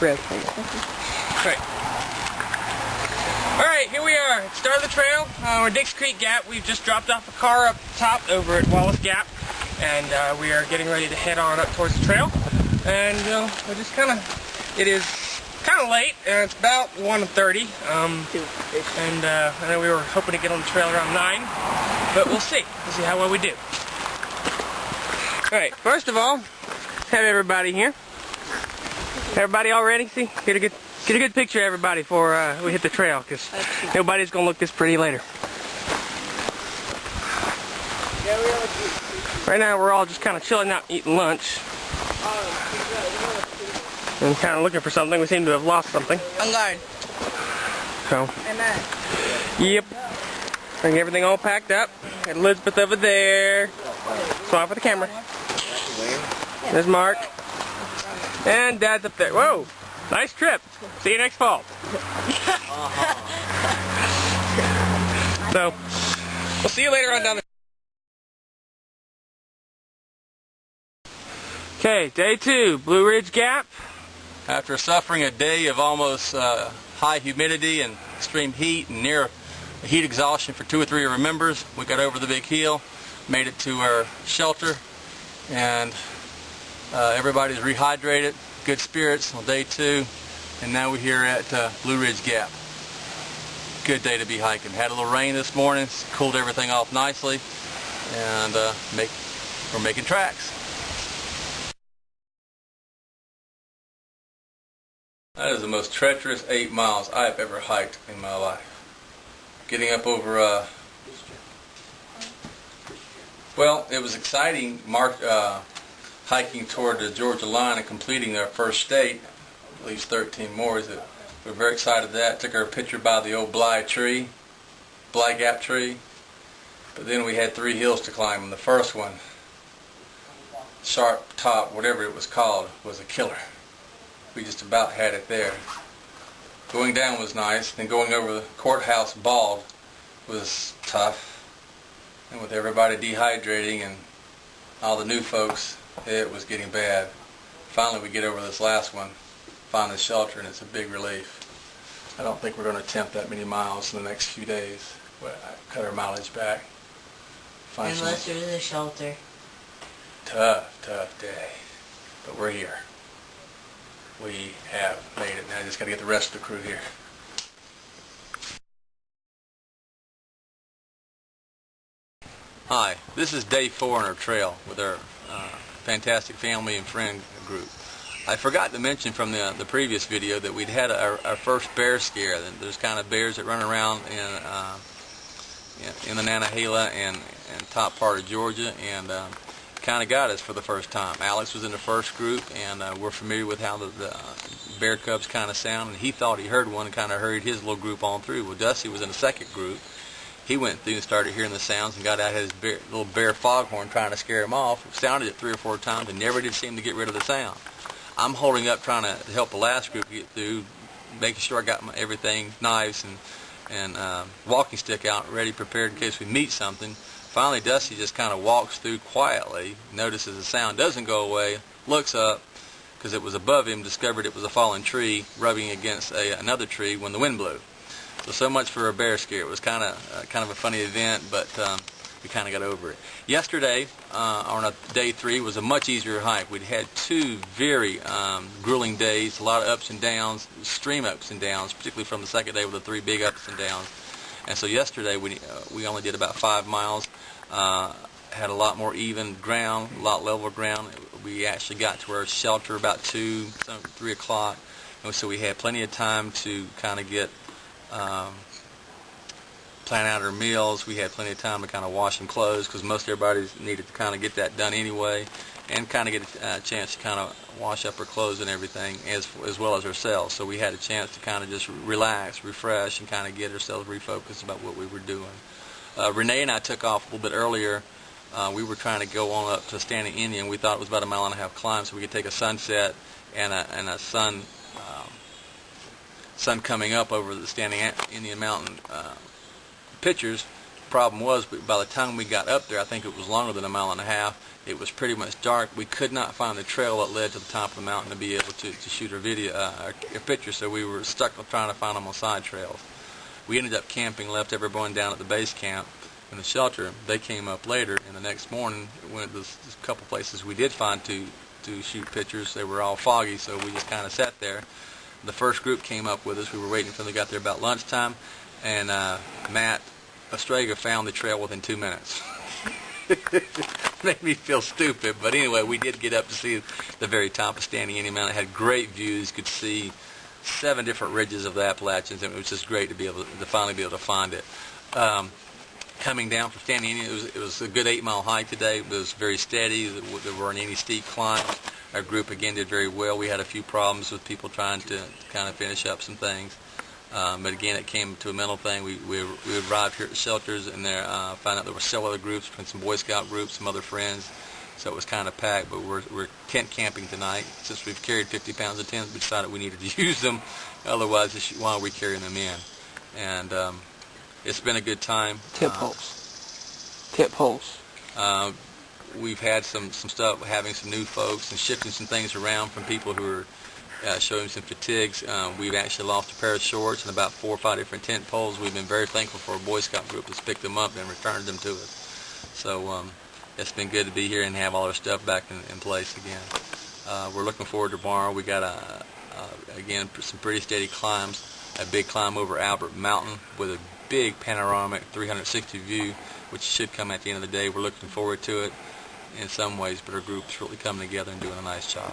Right. Alright, here we are. Start of the trail. We're Dix Creek Gap. We've just dropped off a car up top over at Wallace Gap. And we are getting ready to head on up towards the trail. And we're just it is kind of late. It's about 1:30. And I know we were hoping to get on the trail around 9. But we'll see. We'll see how well we do. Alright, first of all, have everybody here. Everybody all ready? See? Get a good picture of everybody before we hit the trail, because nobody's going to look this pretty later. Right now we're all just kind of chilling out, eating lunch. And kind of looking for something. We seem to have lost something. On guard. So, yep. Bring everything all packed up. Got Elizabeth over there. Swap for the camera. There's Mark. And Dad's up there. Whoa! Nice trip. See you next fall. So, we'll see you later on down the... Okay, day 2, Blue Ridge Gap. After suffering a day of almost high humidity and extreme heat and near heat exhaustion for 2 or 3 of our members, we got over the big hill, made it to our shelter, and everybody's rehydrated, good spirits on day 2, and now we're here at Blue Ridge Gap. Good day to be hiking. Had a little rain this morning, cooled everything off nicely, and we're making tracks. That is the most treacherous 8 miles I've ever hiked in my life. Getting up over, well, it was exciting hiking toward the Georgia line and completing our first state, at least 13 more. We're very excited at that. Took our picture by the old Bly Gap tree. But then we had 3 hills to climb, and the first one, Sharp Top, whatever it was called, was a killer. We just about had it there. Going down was nice, then going over the courthouse bald was tough. And with everybody dehydrating and all the new folks, it was getting bad. Finally we get over this last one, find the shelter, and it's a big relief. I don't think we're going to attempt that many miles in the next few days. Cut our mileage back. Unless there's a shelter. Tough day. But we're here. We have made it. Now I just got to get the rest of the crew here. Hi, this is day 4 on our trail with our fantastic family and friend group. I forgot to mention from the previous video that we'd had our first bear scare. There's kind of bears that run around in the Nantahala and top part of Georgia, and kind of got us for the first time. Alex was in the first group, and we're familiar with how the bear cubs kind of sound, and he thought he heard one and kind of hurried his little group on through. Well, Dusty was in the second group. He went through and started hearing the sounds and got out his little bear foghorn trying to scare him off. Sounded it 3 or 4 times and never did seem to get rid of the sound. I'm holding up trying to help the last group get through, making sure I got everything, knives and walking stick out, ready, prepared in case we meet something. Finally, Dusty just kind of walks through quietly, notices the sound doesn't go away, looks up, because it was above him, discovered it was a fallen tree rubbing against another tree when the wind blew. So much for a bear scare. It was kind of a funny event, but we kind of got over it. Yesterday, on day 3, was a much easier hike. We'd had 2 very grueling days, a lot of ups and downs, extreme ups and downs, particularly from the second day with the 3 big ups and downs. And so yesterday we only did about 5 miles, had a lot more even ground, a lot level ground. We actually got to our shelter about 2, 3 o'clock, and so we had plenty of time to kind of get plan out our meals. We had plenty of time to kind of wash some clothes, because most everybody needed to kind of get that done anyway, and kind of get a chance to kind of wash up our clothes and everything, as well as ourselves. So we had a chance to kind of just relax, refresh, and kind of get ourselves refocused about what we were doing. Renee and I took off a little bit earlier. We were trying to go on up to Standing Indian. We thought it was about a 1.5 mile climb, so we could take a sunset and a sun coming up over the Standing Indian Mountain pictures. problem was, by the time we got up there, I think it was longer than a mile and a half, it was pretty much dark. We could not find the trail that led to the top of the mountain to be able to shoot our picture, so we were stuck trying to find them on side trails. We ended up camping, left everyone down at the base camp in the shelter. They came up later, and the next morning, there's a couple places we did find to shoot pictures. They were all foggy, so we just kind of sat there. The first group came up with us. We were waiting until they got there about lunchtime, and Matt Ostrega found the trail within 2 minutes. Made me feel stupid, but anyway, we did get up to see the very top of Standing Indian Mountain. It had great views. Could see 7 different ridges of the Appalachians, and it was just great to be able to finally be able to find it. Coming down from Standing Indian, it was a good 8-mile hike today. It was very steady. There weren't any steep climbs. Our group again did very well. We had a few problems with people trying to kind of finish up some things. But again, it came to a mental thing. We arrived here at the shelters, and there found out there were several other groups, some Boy Scout groups, some other friends. So it was kind of packed. But we're tent camping tonight. Since we've carried 50 pounds of tents, we decided we needed to use them. Otherwise, why are we carrying them in? And it's been a good time. Tip holes. We've had some stuff, having some new folks and shifting some things around from people who are showing some fatigues. We've actually lost a pair of shorts and about 4 or 5 different tent poles. We've been very thankful for a Boy Scout group that's picked them up and returned them to us. So it's been good to be here and have all our stuff back in place again. We're looking forward to tomorrow. We got again some pretty steady climbs. A big climb over Albert Mountain with a big panoramic 360 view, which should come at the end of the day. We're looking forward to it in some ways, but our group's really coming together and doing a nice job.